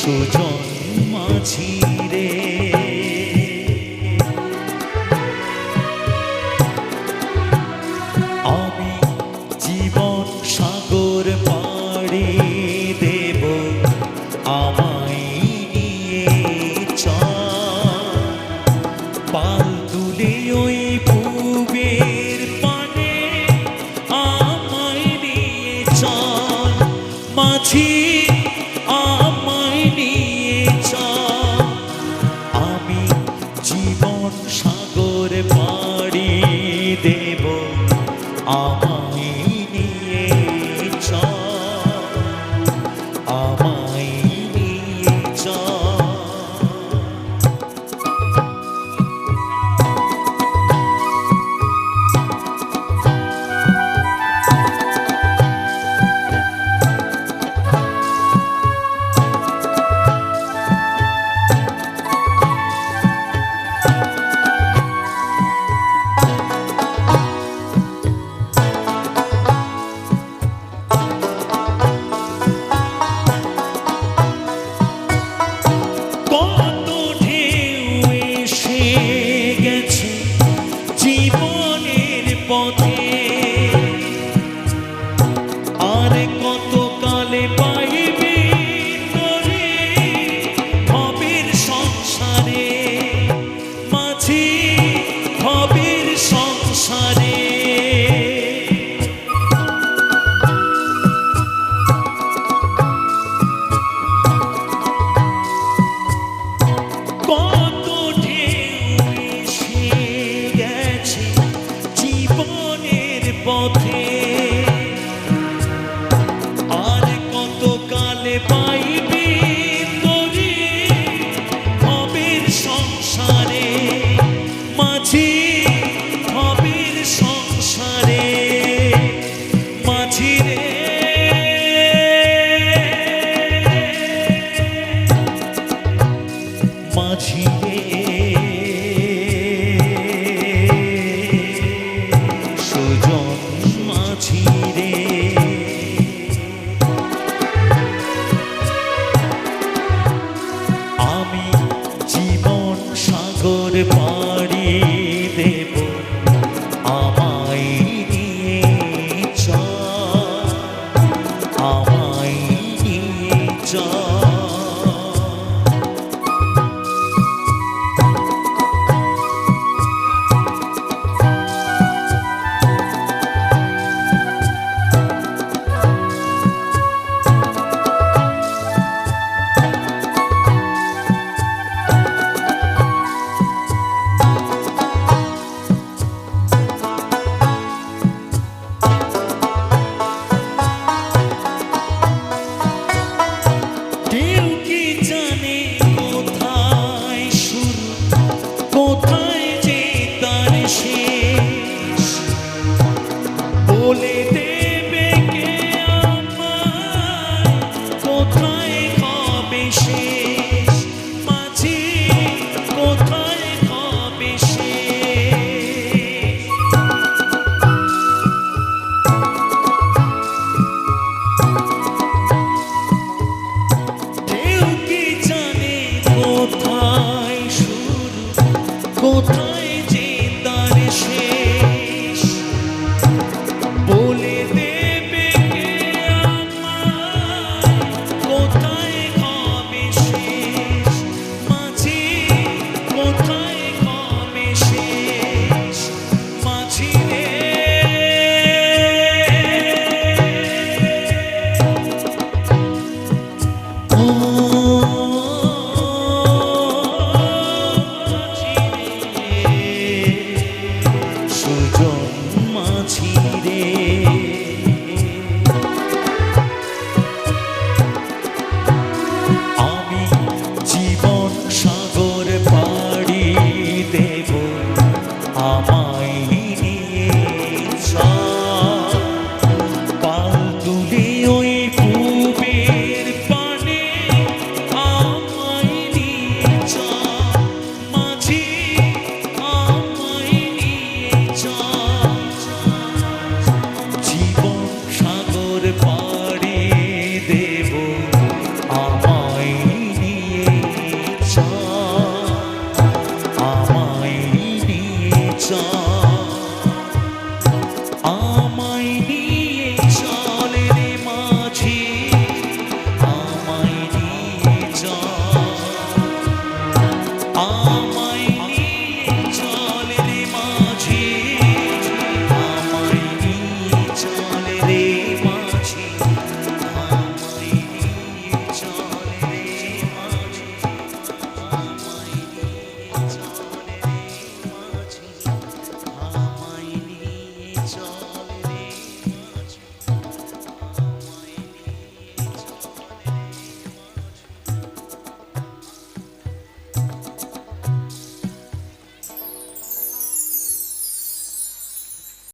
সুজন মাঝি রে আমি জীবন সাগর পাড়ি দেব আমায় নিয়ে চল পাল তুলে ওই পূবের পানে আমায় নিয়ে চল মাঝি আমায় নিয়ে চল আমি জীবন সাগর পাড়ি দেব আমায় নিয়ে চল আমায় নিয়ে চল জীবনের পথে আর কত কালে পাইবে তোরে ভবের সংসারে মাঝি ভবের সংসারে কত ঢেউ এসে গেছে জীবনের পথে আর কত কালে পাইবে তোরে ভবের সংসারে মাঝি ভবের সংসারে মাঝি রে মাঝি রে সুজন মাঝি রে আমি জীবন সাগর পাড়ি দেব আমায় নিয়ে চল আমায় নিয়ে চল কোথায় যে তার শেষ বলে দেবে কে আমায় কোথায় হবে শেষ মাঝি কোথায় হবে শেষ কেউ কি জানে কোথায় কোথায় যে তার শেষ বলে দেবে কে আমায় কোথায় হবে শেষ মাঝি কোথায় হবে শেষ মাঝি রে সুজন মাঝি রে আমি জীবন সাগর পাড়ি দেব আমায় নিয়ে চল পাল তুলে ওই পূবের পানে আমায় নিয়ে চল মাঝি আমায় নিয়ে চল জীবন সাগর পাড়ি দেব আমায় চল